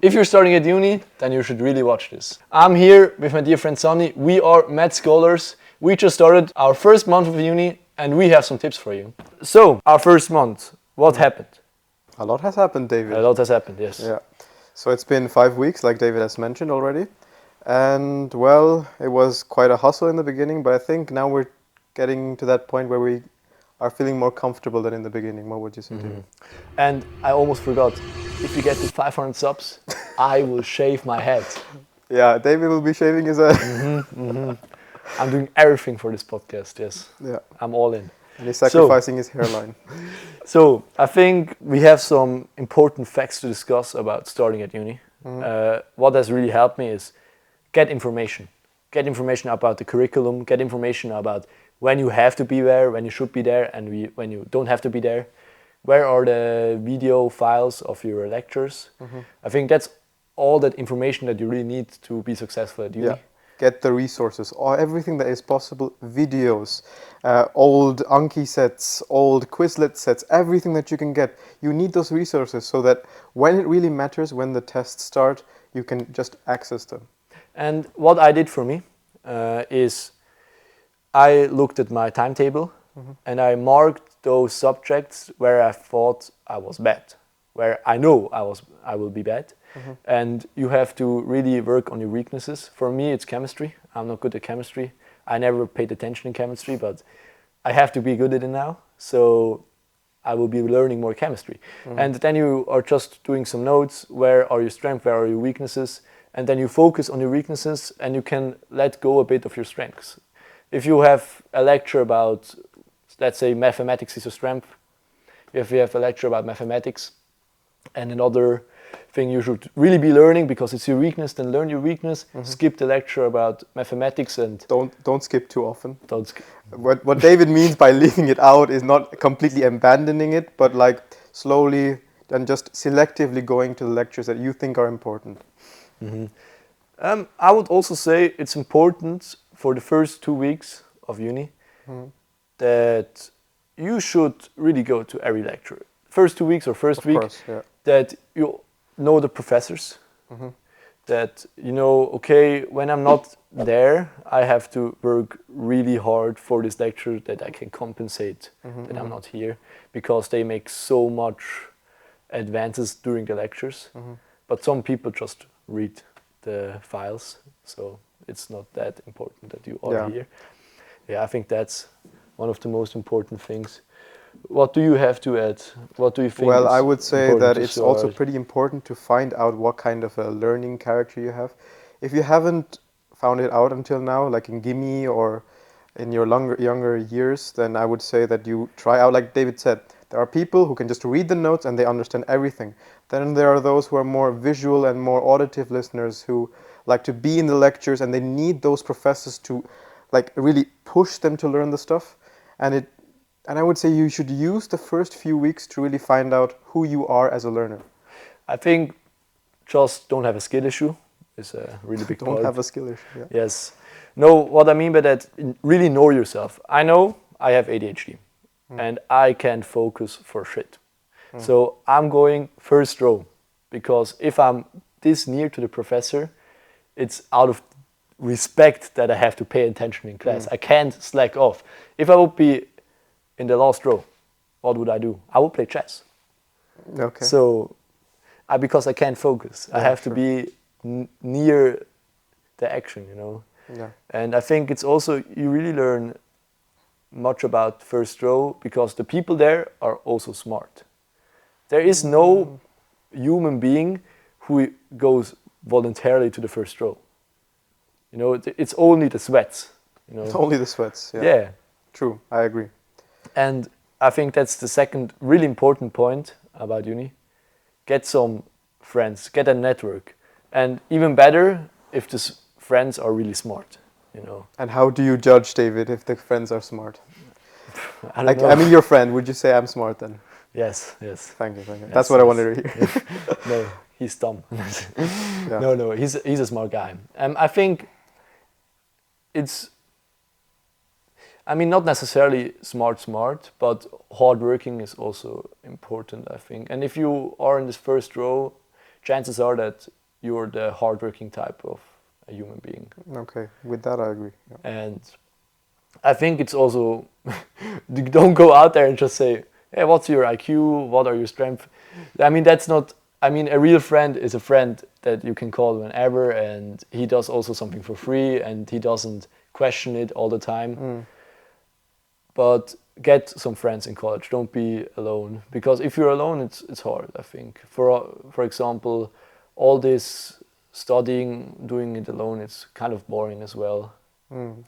If you're starting at uni, then you should really watch this. I'm here with my dear friend Sonny. We are MedScholars. We just started our first month of uni and we have some tips for you. So, our first month, what happened? A lot has happened, David. A lot has happened, yes. Yeah. So it's been 5 weeks, like David has mentioned already. And well, it was quite a hustle in the beginning, but I think now we're getting to that point where we are feeling more comfortable than in the beginning. What would you say, David? And I almost forgot, if we get to 500 subs, I will shave my head. Yeah, David will be shaving his head. I'm doing everything for this podcast, yes. Yeah. I'm all in. And he's sacrificing his hairline. So, I think we have some important facts to discuss about starting at uni. What has really helped me is get information. Get information about the curriculum, get information about when you have to be there, when you should be there, and when you don't have to be there. Where are the video files of your lectures? I think that's all that information that you really need to be successful at uni. Yeah. Get the resources, or everything that is possible, videos, old Anki sets, old Quizlet sets, everything that you can get. You need those resources so that when it really matters, when the tests start, you can just access them. And what I did for me is I looked at my timetable and I marked those subjects where I thought I was bad, where I know I will be bad. And you have to really work on your weaknesses. For me, it's chemistry. I'm not good at chemistry. I never paid attention in chemistry, but I have to be good at it now. So I will be learning more chemistry. And then you are just doing some notes. Where are your strengths? Where are your weaknesses? And then you focus on your weaknesses and you can let go a bit of your strengths. If you have a lecture about, let's say, mathematics is your strength. If you have a lecture about mathematics and another thing you should really be learning because it's your weakness, then learn your weakness. Skip the lecture about mathematics and don't skip too often. Don't skip. What David means by leaving it out is not completely abandoning it, but like slowly and just selectively going to the lectures that you think are important. I would also say it's important for the first 2 weeks of uni that you should really go to every lecture. First 2 weeks or first week, course, yeah. that you know the professors, that you know, okay, when I'm not there, I have to work really hard for this lecture, that I can compensate that I'm not here, because they make so much advances during the lectures. But some people just read the files, so it's not that important that you are here. Yeah, I think that's one of the most important things. What do you have to add? What do you think? Well, I would say that it's also start? pretty important to find out what kind of a learning character you have. If you haven't found it out until now, like in Gimme or in your younger years, then I would say that you try out, like David said, there are people who can just read the notes and they understand everything. Then there are those who are more visual and more auditive listeners who like to be in the lectures and they need those professors to like really push them to learn the stuff. And I would say you should use the first few weeks to really find out who you are as a learner. I think just don't have a skill issue is a really big part. Don't have a skill issue, yeah. Yes. No, what I mean by that, really know yourself. I know I have ADHD and I can't focus for shit. So I'm going first row because if I'm this near to the professor, it's out of respect that I have to pay attention in class. I can't slack off. If I would be in the last row, what would I do? I would play chess. Okay. So, because I can't focus, I have to be near the action, you know. Yeah. And I think it's also, you really learn much about first row because the people there are also smart. There is no human being who goes voluntarily to the first row. You know, it's only the sweats. You know. It's only the sweats, yeah. Yeah. True, I agree. And I think that's the second really important point about uni. Get some friends, get a network. And even better if the friends are really smart, you know. And how do you judge, David, if the friends are smart? I don't know. I mean, your friend, would you say I'm smart then? Yes. Thank you. Yes, That's what I wanted to hear. No, he's dumb. Yeah. No, he's a smart guy. I think it's, I mean, not necessarily smart, but hardworking is also important, I think. And if you are in this first row, chances are that you're the hardworking type of a human being. Okay, with that I agree. Yeah. And I think it's also, don't go out there and just say, hey, what's your IQ? What are your strengths? I mean, that's not, I mean, a real friend is a friend that you can call whenever, and he does also something for free, and he doesn't question it all the time. But get some friends in college. Don't be alone, because if you're alone, it's hard, I think. For example, all this studying, doing it alone, it's kind of boring as well.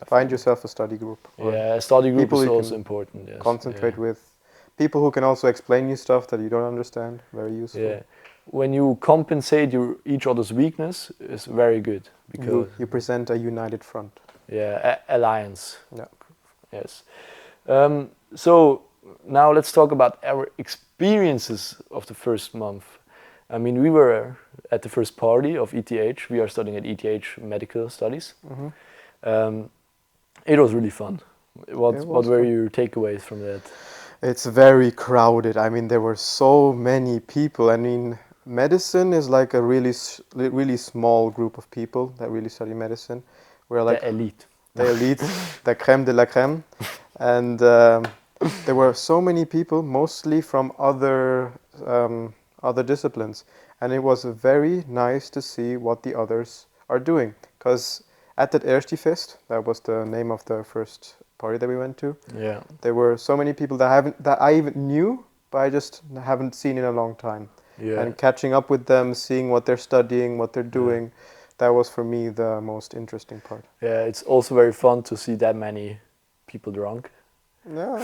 Find yourself a study group. or Yeah, a study group people is you also can important. Yes. concentrate Yeah. with. People who can also explain you stuff that you don't understand. Very useful. Yeah, when you compensate each other's weakness, is very good, because You present a united front. yeah, alliance. Yeah. Yes. So now let's talk about our experiences of the first month. I mean, we were at the first party of ETH. We are studying at ETH Medical Studies. It was really fun. What were fun. your takeaways from that? It's very crowded. I mean, there were so many people. I mean, medicine is like a really small group of people that really study medicine. We're like The elite. the elite, the crème de la crème. And there were so many people, mostly from other disciplines. And it was very nice to see what the others are doing. Because at that Erstifest, that was the name of the first party that we went to. Yeah. There were so many people that I even knew, but I just haven't seen in a long time. Yeah. And catching up with them, seeing what they're studying, what they're doing, that was for me the most interesting part. Yeah, it's also very fun to see that many people drunk. Yeah.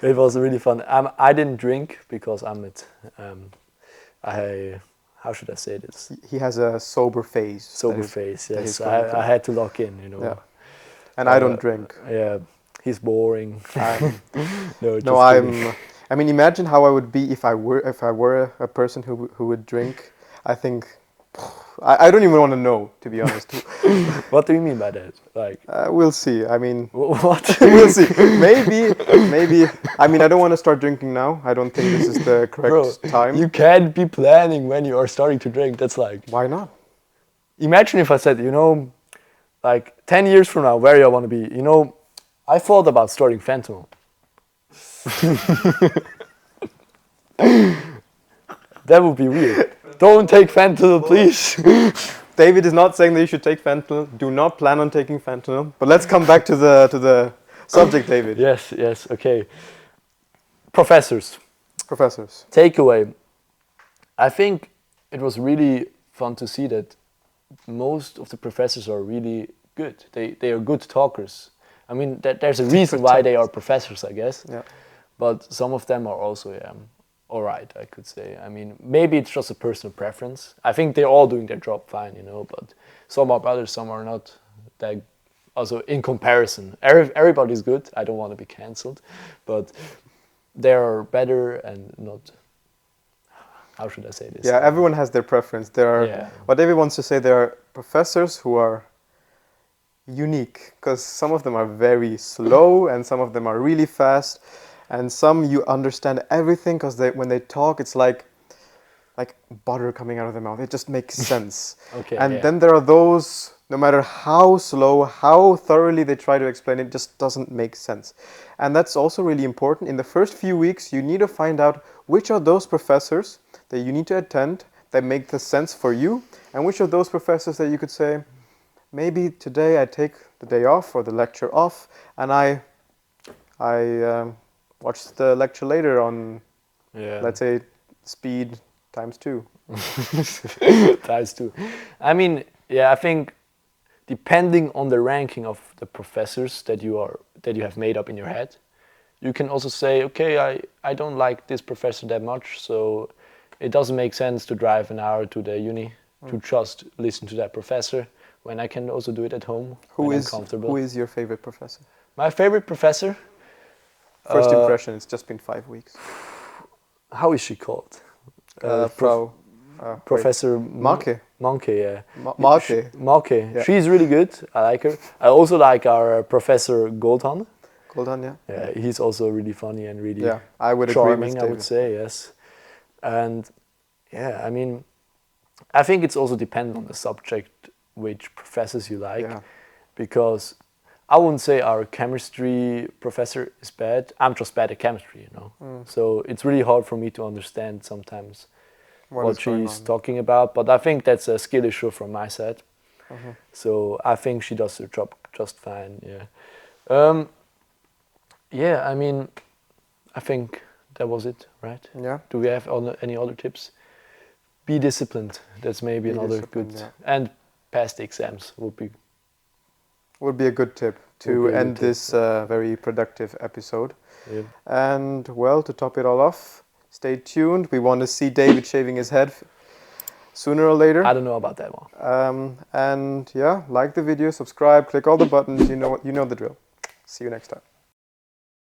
It was really fun. I didn't drink because how should I say this? He has a sober phase. Sober face, that yes. he's going through. I had to lock in, you know. Yeah. And I don't drink. Yeah, he's boring. No, No, I mean, imagine how I would be if I were a person who would drink. I think I don't even want to know, to be honest. What do you mean by that? Like, we'll see. I mean, what? we'll see. Maybe. I mean, I don't want to start drinking now. I don't think this is the correct time. You can't be planning when you are starting to drink. That's like, why not? imagine if I said, you know, like 10 years from now, where I want to be. You know, I thought about starting fentanyl. That would be weird. Don't take fentanyl, please. David is not saying that you should take fentanyl. Do not plan on taking fentanyl. But let's come back to the subject, David. Yes, okay. Professors. Takeaway. I think it was really fun to see that most of the professors are really good. They are good talkers. I mean, there's a reason why they are professors, I guess. Yeah. But some of them are also all right, I could say. I mean, maybe it's just a personal preference. I think they're all doing their job fine, you know, but some are better, some are not. That also, in comparison, everybody's good. I don't want to be cancelled, but they are better and not. How should I say this? Yeah, everyone has their preference. There are what David wants to say. There are professors who are unique because some of them are very slow and some of them are really fast. And some you understand everything because when they talk, it's like butter coming out of their mouth. It just makes sense. Then there are those, no matter how slow, how thoroughly they try to explain it, just doesn't make sense. And that's also really important. In the first few weeks, you need to find out which are those professors that you need to attend that make the sense for you, and which are those professors that you could say, maybe today I take the day off or the lecture off, and I watch the lecture later on, let's say, speed ×2. ×2. I mean, I think depending on the ranking of the professors that you have made up in your head, you can also say, okay, I don't like this professor that much, so it doesn't make sense to drive an hour to the uni to just listen to that professor when I can also do it at home. Who is your favorite professor? My favorite professor? First impression, it's just been 5 weeks. How is she called? Professor Marke. Yeah. Marke. Yeah. She's really good. I like her. I also like our Professor Goldhan. Yeah, he's also really funny and really I would charming, agree with I would say, yes. And I mean, I think it's also dependent on the subject, which professors you like, Yeah. because I wouldn't say our chemistry professor is bad. I'm just bad at chemistry, you know. So it's really hard for me to understand sometimes What what is going she's on? talking about. But I think that's a skill issue from my side. Mhm. So I think she does her job just fine. Yeah. Yeah. I mean, I think that was it, right? Yeah. Do we have any other tips? Be disciplined. That's maybe Be another good. disciplined, yeah. And pass the exams would be Would be a good tip would to be a good end tip. this very productive episode. Yeah. And well, to top it all off, stay tuned. We want to see David shaving his head sooner or later. I don't know about that one. And yeah, like the video, subscribe, click all the buttons. You know the drill. See you next time.